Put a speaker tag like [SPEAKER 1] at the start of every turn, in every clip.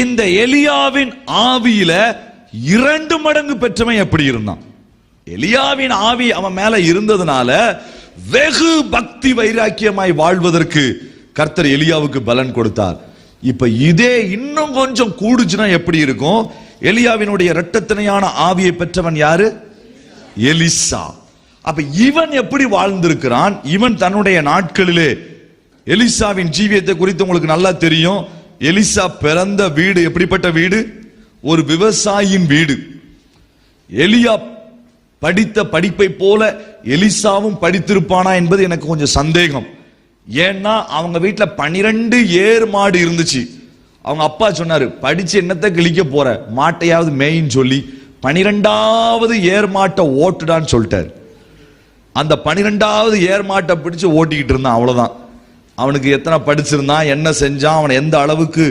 [SPEAKER 1] இந்த எலியாவின் ஆவியில 2 மடங்கு பெற்றவன் எப்படி இருந்தான்? எலியாவின் ஆவி அவன் மேல இருந்ததுனால வெகு பக்தி வைராக்கியமாய் வாழ்வதற்கு கர்த்தர் எலியாவுக்கு பலன் கொடுத்தார். இப்ப இதே இன்னும் கொஞ்சம் கூடுச்சுன்னா எப்படி இருக்கும்? எலியாவினுடைய இரட்டத்தனையான ஆவியை பெற்றவன் யாரு? எலிசா. அப்ப இவன் எப்படி வாழ்ந்திருக்கிறான்? இவன் தன்னுடைய நாட்களிலே, எலிசாவின் ஜீவியத்தை குறித்து உங்களுக்கு நல்லா தெரியும். எலிசா பிறந்த வீடு எப்படிப்பட்ட வீடு? ஒரு விவசாயியின் வீடு. எலியா படித்த படிப்பை போல எலிசாவும் படித்திருப்பானா என்பது எனக்கு கொஞ்சம் சந்தேகம். ஏன்னா அவங்க வீட்டுல 12 ஏர் மாடு இருந்துச்சு. அவங்க அப்பா சொன்னாரு, படிச்சு என்னத்தை கிழிக்க போற, மாட்டையாவது மேயின்னு சொல்லி 12வது ஏர் மாட்டை ஓட்டுடான்னு சொல்லிட்டாரு. அந்த 12வது ஏர் மாட்டை பிடிச்சு ஓட்டிக்கிட்டு இருந்தான். அவ்வளவுதான். அவனுக்கு எத்தனை படிச்சிருந்தான், என்ன செஞ்சான், அவனை எந்த அளவுக்கு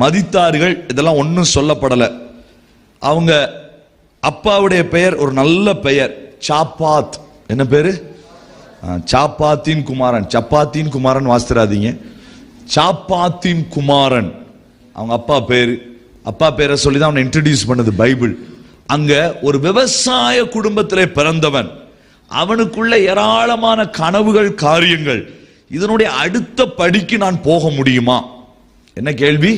[SPEAKER 1] மதித்தார்கள், இதெல்லாம் ஒன்னும் சொல்லப்படல. அவங்க அப்பாவுடைய பெயர் ஒரு நல்ல பெயர், சாப்பாத். என்ன பேரு? சாப்பாத்தின் குமாரன். சப்பாத்தின் குமாரன் வாசிராதீங்க, சாப்பாத்தின் குமாரன் அவங்க அப்பா பேரு. அப்பா பேரை சொல்லிதான் அவனை இன்ட்ரடியூஸ் பண்ணது பைபிள். அங்க ஒரு விவசாய குடும்பத்திலே பிறந்தவன். அவனுக்குள்ள ஏராளமான கனவுகள், காரியங்கள். இதனுடைய அடுத்த படிக்கு நான் போக முடியுமா? என்ன கேள்வி?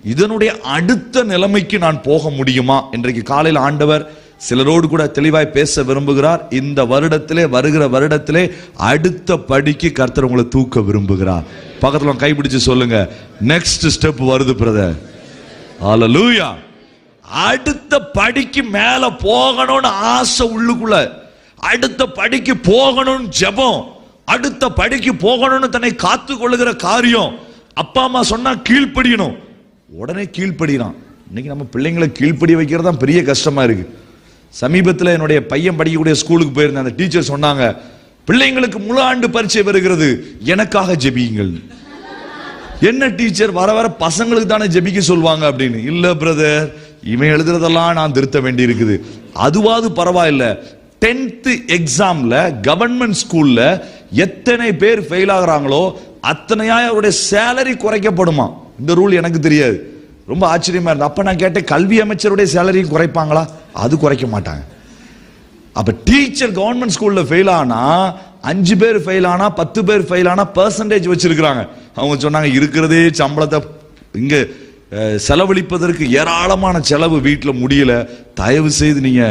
[SPEAKER 1] இதனுடைய அடுத்த நிலைமைக்கு நான் போக முடியுமா? இன்றைக்கு காலையில் ஆண்டவர் சிலரோடு கூட தெளிவாய் பேச விரும்புகிறார். இந்த வருடத்திலே, வருகிற வருடத்திலே அடுத்த படிக்கு கர்த்தர் உங்களை தூக்க விரும்புகிறார். பக்கத்துல கைப்பிடிச்சு சொல்லுங்க, நெக்ஸ்ட் ஸ்டெப் வருது பிரதர். ஹல்லேலூயா. அடுத்த படிக்கு மேல போகணும்னு ஆசை உள்ளுக்குள்ள, அடுத்த படிக்கு போகணும்னு ஜெபம், அடுத்த படிக்கு போகணும்னு தன்னை காத்து கொள்ளுகிற காரியம். அப்பா அம்மா சொன்னா கீழ்ப்படியணும், உடனே கீழ்ப்படிறான். இன்னைக்கு நம்ம பிள்ளைங்களை கீழ்ப்படிய வைக்கிறது தான் பெரிய கஷ்டமா இருக்கு. சமீபத்தில் என்னுடைய பையன் படிக்கக்கூடிய ஸ்கூலுக்கு போயிருந்தேன். அந்த டீச்சர் சொன்னாங்க, பிள்ளைங்களுக்கு முழு ஆண்டு பரீட்சை வருகிறது, எனக்காக ஜெபியுங்கள். என்ன டீச்சர், வர வர பசங்களுக்கு தானே ஜெபிக்க சொல்வாங்க அப்படின்னு. இல்ல பிரதர், இவன் எழுதுறதெல்லாம் நான் திருத்த வேண்டி இருக்குது. அதுவாது பரவாயில்ல, 10th எக்ஸாம்ல கவர்மெண்ட் ஸ்கூல்ல எத்தனை பேர் ஃபெயில் ஆகுறாங்களோ அத்தனையா அவருடைய சேலரி குறைக்கப்படுமா. இந்த ரூல் எனக்கு தெரியாது, ரொம்ப ஆச்சரியமா இருந்தது. அப்ப நான் கேட்டேன், கல்வி அமைச்சருடைய சேலரியும் குறைப்பாங்களா? அது குறைக்க மாட்டாங்க. அப்ப டீச்சர் கவர்மெண்ட் ஸ்கூல்ல ஃபெயில் ஆனா, 5 பேர் ஃபெயில் ஆனா, 10 பேர் ஃபெயில் ஆனா பெர்சன்டேஜ் வச்சிருக்காங்க. அவங்க சொன்னாங்க, இருக்கிறதே சம்பளத்தை இங்க செலவழிப்பதற்கு ஏராளமான செலவு, வீட்டில் முடியல, தயவு செய்து நீங்க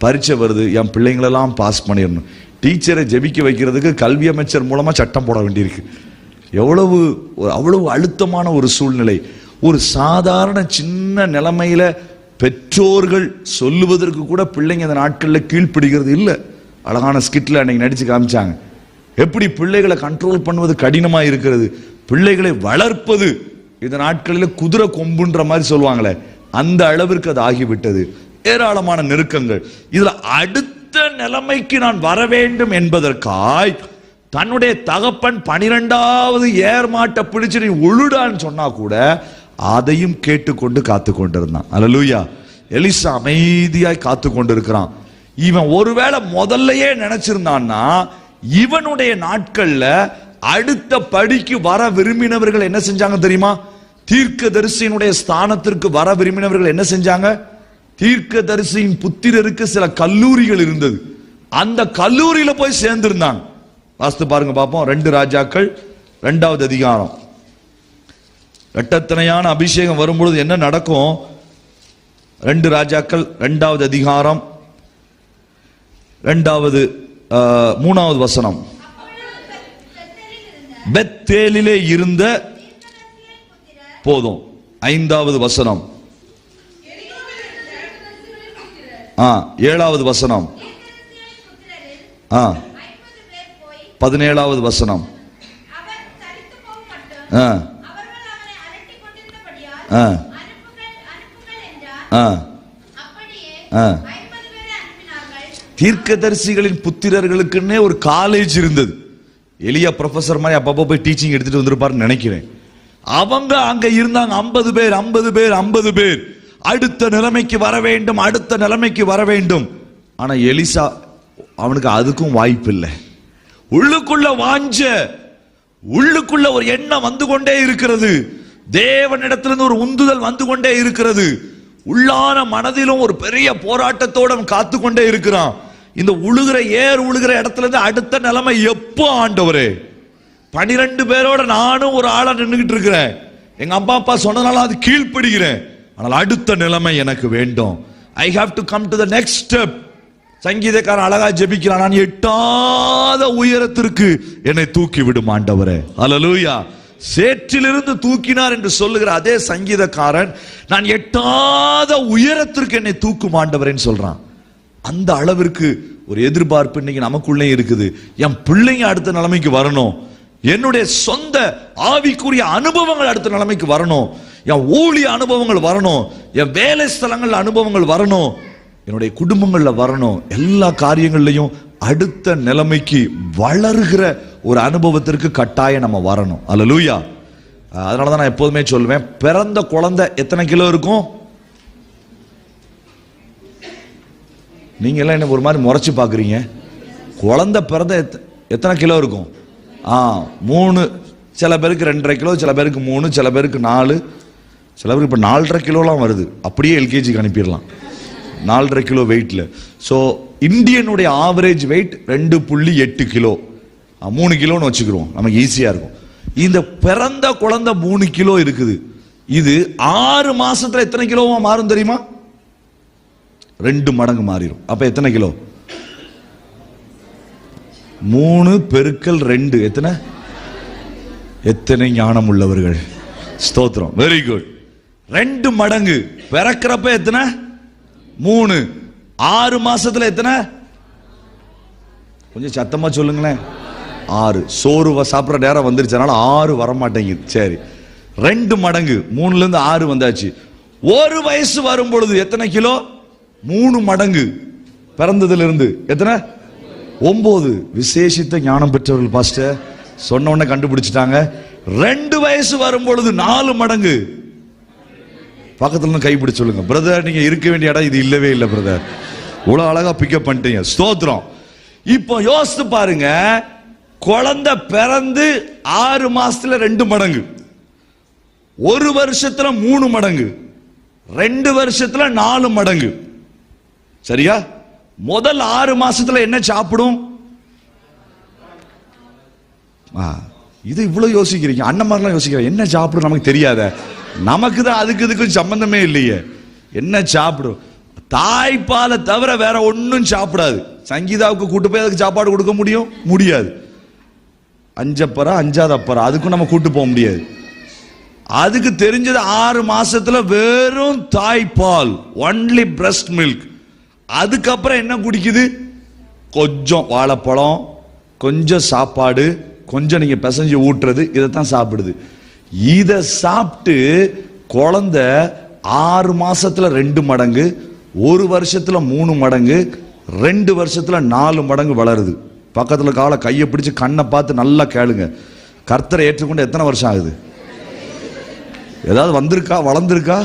[SPEAKER 1] பரீட்சை வருது, என் பிள்ளைங்களெல்லாம் பாஸ் பண்ணிடணும். டீச்சரை ஜெபிக்க வைக்கிறதுக்கு கல்வி அமைச்சர் மூலமா சட்டம் போட வேண்டியிருக்கு. அவ்வளவு அழுத்தமான ஒரு சூழ்நிலை. ஒரு சாதாரண சின்ன நிலைமையில பெற்றோர்கள் சொல்லுவதற்கு கூட பிள்ளைங்க இந்த நாட்களில் கீழ்ப்படுகிறது இல்லை. அழகான ஸ்கிட்ல அன்னைக்கு நடிச்சு காமிச்சாங்க, எப்படி பிள்ளைகளை கண்ட்ரோல் பண்ணுவது கடினமா இருக்கிறது, பிள்ளைகளை வளர்ப்பது இந்த நாட்களில் குதிரை கொம்புன்ற மாதிரி சொல்லுவாங்களே, அந்த அளவிற்கு அது ஆகிவிட்டது. ஏராளமான நெருக்கங்கள். இதுல அடுத்த நிலைமைக்கு நான் வர வேண்டும் என்பதற்காய் தன்னுடைய தகப்பன் 12வது ஏர் மாட்டை பிடிச்சு நீ உழுடான்னு சொன்னா கூட அதையும் கேட்டுக்கொண்டு காத்து கொண்டிருந்தான். அல்லேலூயா. எலிசா அமைதியாய் காத்து கொண்டிருக்கிறான். இவன் ஒருவேளை முதல்லயே நினைச்சிருந்தான்னா, இவனுடைய நாட்கள்ல அடுத்த படிக்கு வர விரும்பினவர்கள் என்ன செஞ்சாங்க தெரியுமா? தீர்க்கதரிசியினுடைய ஸ்தானத்திற்கு வர விரும்பினவர்கள் என்ன செஞ்சாங்க? தீர்க்கதரிசியின் புத்திரருக்கு சில கல்லூரிகள் இருந்தது, அந்த கல்லூரியில போய் சேர்ந்திருந்தாங்க. வாஸ்து பாருங்க பாப்போம். 2 ராஜாக்கள் 2வது அதிகாரம். இரட்டத்தனையான அபிஷேகம் வரும்பொழுது என்ன நடக்கும்? 2 ராஜாக்கள் 2வது அதிகாரம் 3வது வசனம். பெத்தேலிலே இருந்த போதும் 5வது வசனம். 7வது வசனம். 17வது வசனம். தீர்க்கதரிசிகளின் புத்திரர்களுக்குன்னே ஒரு காலேஜ் இருந்தது. எலியா ப்ரொஃபசர் மாதிரி அப்பப்போ போய் டீச்சிங் எடுத்துட்டு வந்திருப்பாருன்னு நினைக்கிறேன். அவங்க அங்க இருந்தாங்க. 50 பேர் 50 பேர் 50 பேர். அடுத்த நிலைமைக்கு வர வேண்டும், அடுத்த நிலைமைக்கு வர வேண்டும். ஆனா எலிசா, அவனுக்கு அதுக்கும் வாய்ப்பு இல்லை. உள்ளுக்குள்ள வாஞ்ச, உள்ளுக்குள்ள ஒரு எண்ணம் வந்து கொண்டே இருக்கிறது. தேவனிடத்திலிருந்து ஒரு உந்துதல் வந்து கொண்டே இருக்கிறது. உள்ளான மனதிலும் ஒரு பெரிய போராட்டத்தோட காத்து கொண்டே இருக்கிறான். இந்த உழுகிற இடத்துல இருந்து அடுத்த நிலைமை எப்போ ஆண்டவரே? 12 பேரோட நானும் ஒரு ஆளா நின்றுகிட்டு இருக்கிறேன். எங்க அப்பா சொன்னதால அது கீழ்ப்படுகிறேன். ஆனால் அடுத்த நிலைமை எனக்கு வேண்டும். I have to come to the next step. சங்கீதக்காரன் அழகா ஜெபிக்கிறான், நான் எட்டாத உயரத்திற்கு என்னை தூக்கி விடும் ஆண்டவரே. ஹல்லேலூயா. சேற்றிலிருந்து தூக்கினார் என்று சொல்லுகிற அதே சங்கீதக்காரன் நான் எட்டாத உயரத்திற்கு என்னை தூக்கும் ஆண்டவரேன்னு சொல்றான். அந்த அளவிற்கு ஒரு எதிர்பார்ப்பு இன்னைக்கு நமக்குள்ளே இருக்குது. என் பிள்ளைங்க அடுத்த நிலைமைக்கு வரணும், என்னுடைய சொந்த ஆவிக்குரிய அனுபவங்கள் அடுத்த நிலைமைக்கு வரணும், என் ஊழிய அனுபவங்கள் வரணும், என் வேலை ஸ்தலங்கள் அனுபவங்கள் வரணும், என்னுடைய குடும்பங்கள்ல வரணும். எல்லா காரியங்கள்லையும் அடுத்த நிலைமைக்கு வளர்கிற ஒரு அனுபவத்திற்கு கட்டாயம் நம்ம வரணும். அல்லேலூயா. அதனாலதான் நான் எப்போதுமே சொல்லுவேன், பிறந்த குழந்தை எத்தனை கிலோ இருக்கும்? நீங்க எல்லாம் என்ன ஒரு மாதிரி முறைச்சு பாக்குறீங்க? குழந்தை பிறந்த எத்தனை கிலோ இருக்கும்? 3, சில பேருக்கு 2.5 கிலோ, சில பேருக்கு 3, சில பேருக்கு 4, சில பேருக்கு இப்ப 4.5 கிலோலாம் வருது. அப்படியே எல்கேஜிக்கு அனுப்பிடலாம் 4.5 கிலோ வெயிட்ல. ஸோ இந்தியனுடைய ஆவரேஜ் வெயிட் 2.8 கிலோ, 3 கிலோன்னு வச்சுக்கிறோம், நமக்கு ஈஸியா இருக்கும். இந்த பிறந்த குழந்தை 3 கிலோ இருக்குது. இது 6 மாசத்துல எத்தனை கிலோவா மாறும் தெரியுமா? 2 மடங்கு மாறிடும். அப்ப எத்தனை கிலோ? 3 பெருக்கல் 2 எத்தனை? எத்தனை ஞானம் உள்ளவர்கள்! ஸ்தோத்திரம், வெரி குட். 2 மடங்கு. பிறக்கிறப்ப எத்தனை? 3. 6 மாசத்துல எத்தனை? கொஞ்சம் சத்தமா சொல்லுங்களேன். 6. சோறு சாப்பிட்ற நேரம் வந்துருச்சனால 6 வரமாட்டேங்குது. சரி, 2 மடங்கு. 3ல இருந்து 6 வந்தாச்சு. 1 வயசு வரும் பொழுது எத்தனை கிலோ? 3 மடங்கு. பிறந்ததுல இருந்து எத்தனை? 9. விசேஷித்த ஞானம் பெற்றவர்கள் பாஸ்டர் சொன்ன உடனே கண்டுபிடிச்சிட்டாங்க. 2 வயசு வரும் பொழுது 4 மடங்கு. பக்கத்துல இருந்து கைப்பிடிச்சு சொல்லுங்க, பிரதர் நீங்க இருக்க வேண்டிய இடம் இது இல்லவே இல்லை பிரதர், இவ்வளவு அழகா பிக்கப் பண்ணிட்டீங்க. ஸ்தோத்திரம். இப்போ யோசித்து பாருங்க, குழந்தை பிறந்து 6 மாசத்துல 2 மடங்கு, 1 வருஷத்துல 3 மடங்கு, 2 வருஷத்துல 4 மடங்கு. சரியா? முதல் 6 மாசத்துல என்ன சாப்பிடும்? இது இவ்வளவு யோசிக்கிறீங்க, அண்ணன் மாதிரிலாம் யோசிக்கிறேன். என்ன சாப்பிடும் நமக்கு தெரியாத, நமக்கு தான் அதுக்கு இதுக்கும் சம்பந்தமே இல்லையே. என்ன சாப்பிடும்? தாய்ப்பாலை தவிர வேற ஒன்னும் சாப்பிடாது. சங்கீதாவுக்கு கூட்டு போய் அதுக்கு சாப்பாடு கொடுக்க முடியாது. 5 அப்பறா 5வது அப்பறா அதுக்கும் நம்ம கூட்டு போக முடியாது. அதுக்கு தெரிஞ்சது 6 மாசத்துல வெறும் தாய்ப்பால், ஒன்லி பிரஸ்ட் மில்க். அதுக்கப்புறம் என்ன குடிக்குது? கொஞ்சம் வாழைப்பழம், கொஞ்சம் சாப்பாடு, கொஞ்சம் நீங்க பிசைஞ்சு ஊட்டுறது, இதைத்தான் சாப்பிடுது. இத சாப்பிட்டு குழந்தை 6 மாசத்துல 2 மடங்கு, 1 வருஷத்துல 3 மடங்கு, 2 வருஷத்துல 4 மடங்கு வளருது. பக்கத்துல காலை கையை பிடிச்சு கண்ணை பார்த்து நல்லா கேளுங்க, கர்த்தரை ஏற்றுக்கொண்டு எத்தனை வருஷம் ஆகுது? ஏதாவது வந்திருக்கா, வளர்ந்துருக்கா?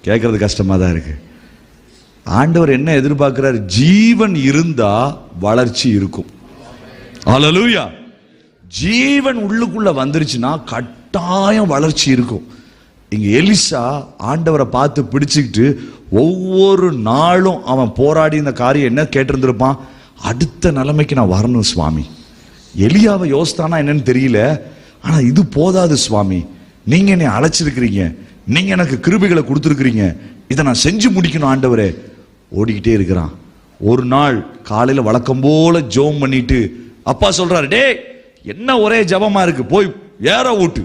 [SPEAKER 1] கேட்கறது கஷ்டமா தான் இருக்கு. ஆண்டவர் என்ன எதிர்பார்க்கிறார்? ஜீவன் இருந்தா வளர்ச்சி இருக்கும். ஹல்லேலூயா. ஜீவன் உள்ளுக்குள்ள வந்துருச்சுன்னா கட்டாயம் வளர்ச்சி இருக்கும். இங்க எலிசா ஆண்டவரை பார்த்து பிடிச்சுக்கிட்டு ஒவ்வொரு நாளும் அவன் போராடி இந்த காரியம் என்ன கேட்டிருந்திருப்பான்? அடுத்த நிலைமைக்கு நான் வரணும் சுவாமி. எலியாவை யோசித்தானா என்னன்னு தெரியல, ஆனா இது போதாது சுவாமி, நீங்க என்னை அழைச்சிருக்கிறீங்க, நீங்க எனக்கு கிருபைகளை கொடுத்துருக்கிறீங்க, இதை நான் செஞ்சு முடிக்கணும் ஆண்டவரே. ஓடிக்கிட்டே இருக்கிறான். ஒரு நாள் காலையில வழக்கம் போல ஜெபம் பண்ணிட்டு அப்பா சொல்றாரு, டே என்ன ஒரே ஜபமா இருக்கு, போய் ஏற ஊட்டு.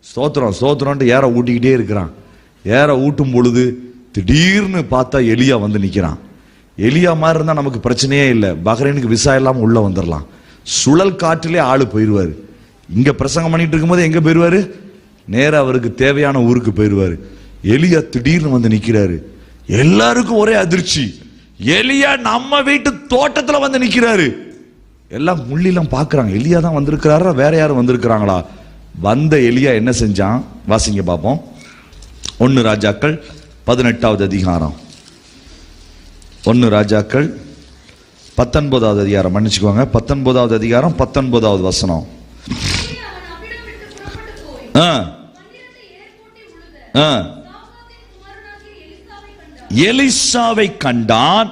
[SPEAKER 1] ஸ்தோத்திரம் ஸ்தோத்திரம் ஏற ஊட்டிக்கிட்டே இருக்கிறான். ஏற ஊட்டும் பொழுது திடீர்னு பார்த்தா எலியா வந்து நிக்கிறான். எலியா மாதிரி இருந்தா நமக்கு பிரச்சனையே இல்லை, பஹ்ரைனுக்கு விசா இல்லாம உள்ள வந்துடலாம். சுழல் காற்றிலே ஆளு போயிடுவாரு. இங்க பிரசங்கம் பண்ணிட்டு இருக்கும்போது எங்க போயிடுவாரு? நேரா அவருக்கு தேவையான ஊருக்கு போயிடுவாரு. எலியா திடீர்னு வந்து நிக்கிறாரு. எல்லாருக்கும் ஒரே அதிர்ச்சி, எலியா நம்ம வீட்டு தோட்டத்துல வந்து நிக்கிறாரு. எல்லாம் முள்ளிலாம் பாக்குறாங்க, எலியா தான் வந்திருக்கிறாரா வேற யாரும் வந்திருக்கிறாங்களா? வந்த எலியா என்ன செஞ்சான் வாசிங்க பாப்போம். 1 ராஜாக்கள் 18வது அதிகாரம், 1 ராஜாக்கள் 19வது அதிகாரம், மன்னிச்சுக்கோங்க 19வது அதிகாரம் 19வது வசனம். எலிசாவை கண்டான்.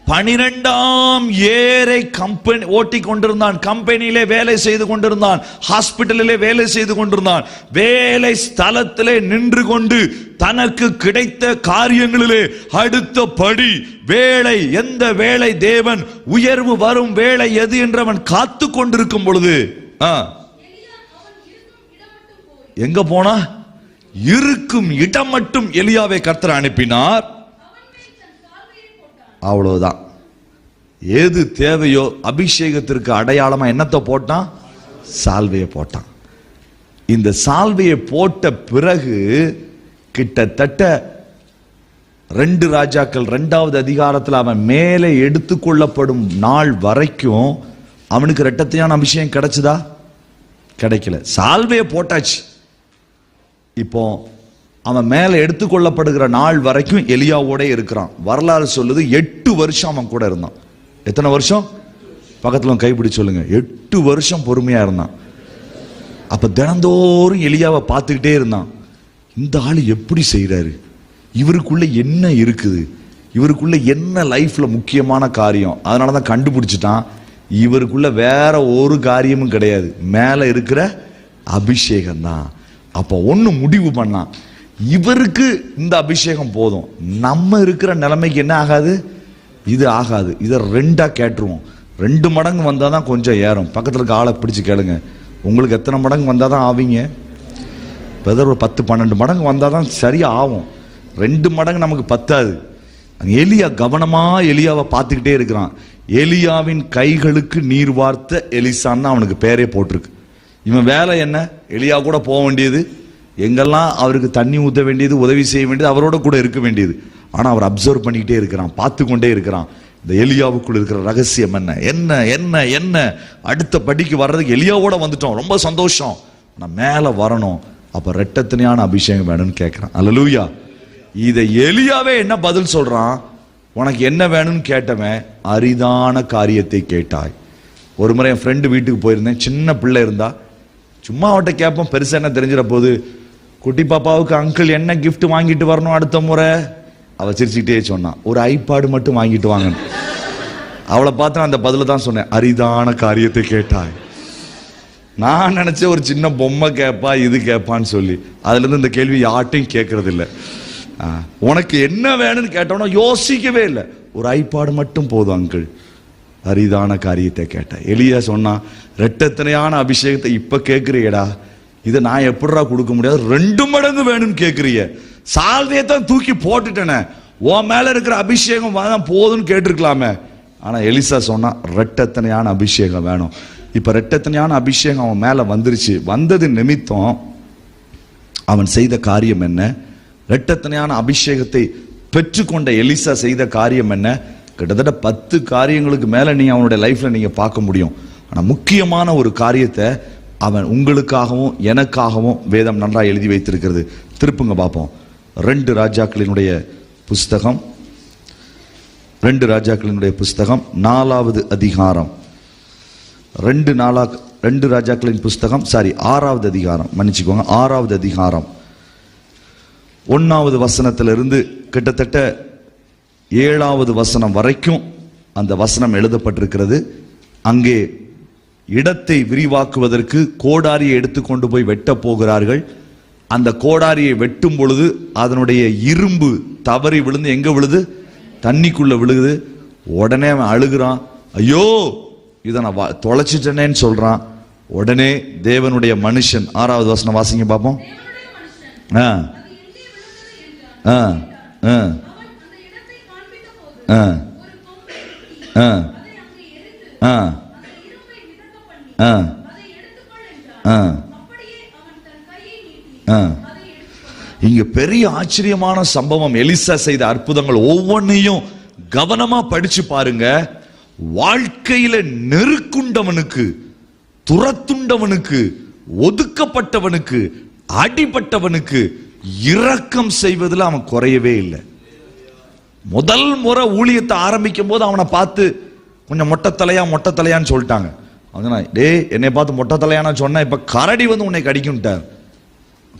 [SPEAKER 1] 12ஆம் ஏரை கம்பெனி ஓட்டி கொண்டிருந்தான். கம்பெனியிலே வேலை செய்து கொண்டிருந்தான். ஹாஸ்பிட்டலிலே வேலை செய்து கொண்டிருந்தான். வேலை ஸ்தலத்திலே நின்று கொண்டு தனக்கு கிடைத்த காரியங்களிலே அடுத்த படி வேலை, எந்த வேலை தேவன் உயர்வு வரும் வேலை எது என்று அவன் காத்து கொண்டிருக்கும் பொழுது எங்க போனா? இருக்கும் இடம் மட்டும் எலியாவை கர்த்தர் அனுப்பினார். அவ்வளவுதான். ஏது தேவையோ அபிஷேகத்திற்கு அடையாளமா என்னத்தை போட்டான்? சால்வையை போட்டான். இந்த சால்வையை போட்ட பிறகு கிட்டத்தட்ட 2 ராஜாக்கள் 2வது அதிகாரத்தில் அவன் மேலே எடுத்துக்கொள்ளப்படும் நாள் வரைக்கும் அவனுக்கு இரட்டத்தையான அபிஷேகம் கிடைச்சதா? கிடைக்கல. சால்வையை போட்டாச்சு. இப்போ அவன் மேல எடுத்துக்கொள்ளப்படுகிற நாள் வரைக்கும் எலியாவோட இருக்கிறான். வரலாறு சொல்லுது 8 வருஷம் அவன் கூட இருந்தான். எத்தனை வருஷம்? பக்கத்துல கைப்பிடி சொல்லுங்க. 8 வருஷம் பொறுமையா இருந்தான். அப்ப தினந்தோறும் எலியாவை பார்த்துக்கிட்டே இருந்தான். இந்த ஆளு எப்படி செய்யறாரு? இவருக்குள்ள என்ன இருக்குது? இவருக்குள்ள என்ன லைஃப்ல முக்கியமான காரியம்? அதனாலதான் கண்டுபிடிச்சிட்டான். இவருக்குள்ள வேற ஒரு காரியமும் கிடையாது, மேல இருக்கிற அபிஷேகம் தான். அப்ப ஒண்ணு முடிவு பண்ணான், இவருக்கு இந்த அபிஷேகம் போதும், நம்ம இருக்கிற நிலைமைக்கு என்ன ஆகாது, இது ஆகாது, இதை 2ஆ கேட்டுருவோம். 2 மடங்கு வந்தாதான் கொஞ்சம் ஏறும். பக்கத்துல இருக்க ஆளை பிடிச்சு கேளுங்க, உங்களுக்கு எத்தனை மடங்கு வந்தாதான் ஆவீங்க? ஒரு 10-12 மடங்கு வந்தாதான் சரியா ஆகும். 2 மடங்கு நமக்கு பத்தாது. எலியா கவனமா எலியாவை பார்த்துக்கிட்டே இருக்கிறான். எலியாவின் கைகளுக்கு நீர் வார்த்த எலிசான்னு அவனுக்கு பேரே போட்டிருக்கு. இவன் வேலை என்ன? எலியா கூட போக வேண்டியது, எங்கெல்லாம் அவருக்கு தண்ணி ஊற்ற வேண்டியது, உதவி செய்ய வேண்டியது, அவரோட கூட இருக்க வேண்டியது. ஆனா அவர் அப்சர்வ் பண்ணிக்கிட்டே இருக்கிறான், பார்த்து கொண்டே இருக்கிறான். இந்த எலியாவுக்குள்ள இருக்கிற ரகசியம் என்ன என்ன என்ன என்ன அடுத்த படிக்கு வர்றதுக்கு எலியாவோட வந்துட்டோம், ரொம்ப சந்தோஷம். நான் மேல வரணும், அப்ப ரெட்டத்தனையான அபிஷேகம் வேணும்னு கேட்கிறான். அல்லேலூயா. இதை எலியாவே என்ன பதில் சொல்றான்? உனக்கு என்ன வேணும்னு கேட்டவன் அரிதான காரியத்தை கேட்டாய். ஒரு முறை என் ஃப்ரெண்டு வீட்டுக்கு போயிருந்தேன். சின்ன பிள்ளை இருந்தா, சும்மா அவட்ட கேட்போம், பெருசா என்ன தெரிஞ்சிட போது. குட்டி பாப்பாவுக்கு அங்கிள் என்ன கிஃப்ட் வாங்கிட்டு வரணும் அடுத்த முறை? அவ சிரிச்சுக்கிட்டே சொன்னான், ஒரு ஐபாடு மட்டும் வாங்கிட்டு வாங்க. அவளை பார்த்து அந்த பதில தான் சொன்னேன், அரிதான காரியத்தை கேட்டாய். நான் நினைச்சேன் ஒரு சின்ன பொம்மை கேட்பா, இது கேட்பான்னு சொல்லி. அதுல இருந்து இந்த கேள்வி யார்ட்டையும் கேட்கறது இல்லை. உனக்கு என்ன வேணும்னு கேட்டோன்னா யோசிக்கவே இல்லை, ஒரு ஐபாடு மட்டும் போதும் அங்கிள், அரிதான காரியத்தை கேட்ட. எலியா சொன்னா, ரெட்டத்தனையான அபிஷேகத்தை இப்ப கேட்கிறியடா, இதை நான் எப்படா கொடுக்க முடியாது, 2 மடங்கு வேணும்னு கேட்கிறிய. சால்வையத்தான் தூக்கி போட்டுட்டேனே, உன் மேல இருக்கிற அபிஷேகம் போதும்னு கேட்டிருக்கலாமே. ஆனா எலிசா சொன்னா, ரெட்டத்தனையான அபிஷேகம் வேணும். இப்ப ரெட்டத்தனையான அபிஷேகம் அவன் மேல வந்துருச்சு. வந்தது நிமித்தம் அவன் செய்த காரியம் என்ன? ரெட்டத்தனையான அபிஷேகத்தை பெற்றுக்கொண்ட எலிசா செய்த காரியம் என்ன? கிட்டத்தட்ட 10 காரியங்களுக்கு மேல நீங்க அவனுடைய லைஃப்ல நீங்க பார்க்க முடியும். ஆனா முக்கியமான ஒரு காரியத்தை அவன் உங்களுக்காகவும் எனக்காகவும் வேதம் நன்றாக எழுதி வைத்திருக்கிறது. திருப்புங்க பார்ப்போம். 2 ராஜாக்களினுடைய புஸ்தகம், 2 ராஜாக்களினுடைய புஸ்தகம் 4வது அதிகாரம். 2 ராஜாக்களின் புஸ்தகம் 6வது அதிகாரம், மன்னிச்சுக்கோங்க, 6வது அதிகாரம் 1வது வசனத்திலிருந்து கிட்டத்தட்ட 7வது வசனம் வரைக்கும் அந்த வசனம் எழுதப்பட்டிருக்கிறது. அங்கே இடத்தை விரிவாக்குவதற்கு கோடாரியை எடுத்துக்கொண்டு போய் வெட்ட போகிறார்கள். அந்த கோடாரியை வெட்டும் பொழுது அதனுடைய இரும்பு தவறி விழுந்து எங்க விழுது? தண்ணிக்குள்ள விழுகுது. உடனே அவன் அழுகிறான், ஐயோ இதை நான் தொலைச்சிட்டேனேன்னு சொல்றான். உடனே தேவனுடைய மனுஷன், 6வது வசனம் வாசிங்க பார்ப்போம். இங்க பெரிய ஆச்சரியமான சம்பவம். எலிசா செய்த அற்புதங்கள் ஒவ்வொன்னையும் கவனமா படிச்சு பாருங்க. வாழ்க்கையில நெருக்குண்டவனுக்கு, துரத்துண்டவனுக்கு, ஒதுக்கப்பட்டவனுக்கு, அடிபட்டவனுக்கு இரக்கம் செய்வதில் அவன் குறையவே இல்லை. முதல் முறை ஊழியத்தை ஆரம்பிக்கும் போது அவனை பார்த்து கொஞ்சம் மொட்டை தலையான்னு சொல்லிட்டாங்க. அவன் டே என்னை பார்த்து மொட்டை தலையானா சொன்ன, இப்ப கரடி வந்து உன்னை கடிக்கும்ட்டார்.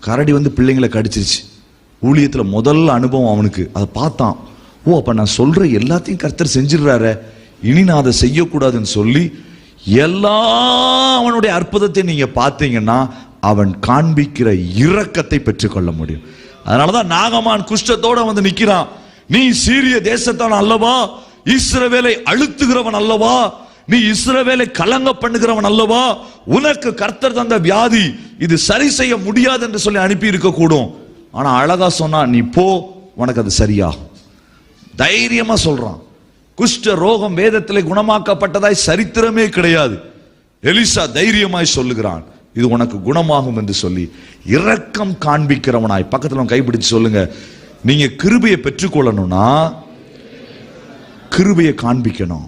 [SPEAKER 1] கரடி வந்து பிள்ளைங்களை கடிச்சிருச்சு. ஊழியத்துல முதல் அனுபவம் அவனுக்கு. அதை பார்த்தான். ஓ, அப்ப நான் சொல்ற எல்லாத்தையும் கர்த்தர் செஞ்சிடறாரு, இனி நான் அதை செய்யக்கூடாதுன்னு சொல்லி எல்லா அவனுடைய அற்புதத்தை நீங்க பார்த்தீங்கன்னா அவன் காண்பிக்கிற இரக்கத்தை பெற்றுக்கொள்ள முடியும். அதனாலதான் நாகமான் குஷ்டத்தோட வந்து நிக்கிறான். நீ சீரிய தேசத்தான் அல்லவா, இஸ்ரவேலை அழுத்துகிறவன் அல்லவா, நீ இஸ்ரவேலை கலங்க பண்ணுகிறவன் அல்லவா, உனக்கு கர்த்தர் தந்த வியாதி இது சரி செய்ய முடியாது என்று சொல்லி அனுப்பி இருக்க கூடும். ஆனா அழகா சொன்னா, நீ போ, உனக்கு அது சரியா. தைரியமா சொல்றான். குஷ்ட ரோகம் வேதத்திலே குணமாக்கப்பட்டதாய் சரித்திரமே கிடையாது. எலிசா தைரியமாய் சொல்லுகிறான், இது உனக்கு குணமாகும் என்று சொல்லி இரக்கம் காண்பிக்கிறவனாய். பக்கத்துல கைப்பிடிச்சு சொல்லுங்க, நீங்க கிருபையை பெற்றுக்கொள்ளணும்னா கிருபையை காண்பிக்கணும்.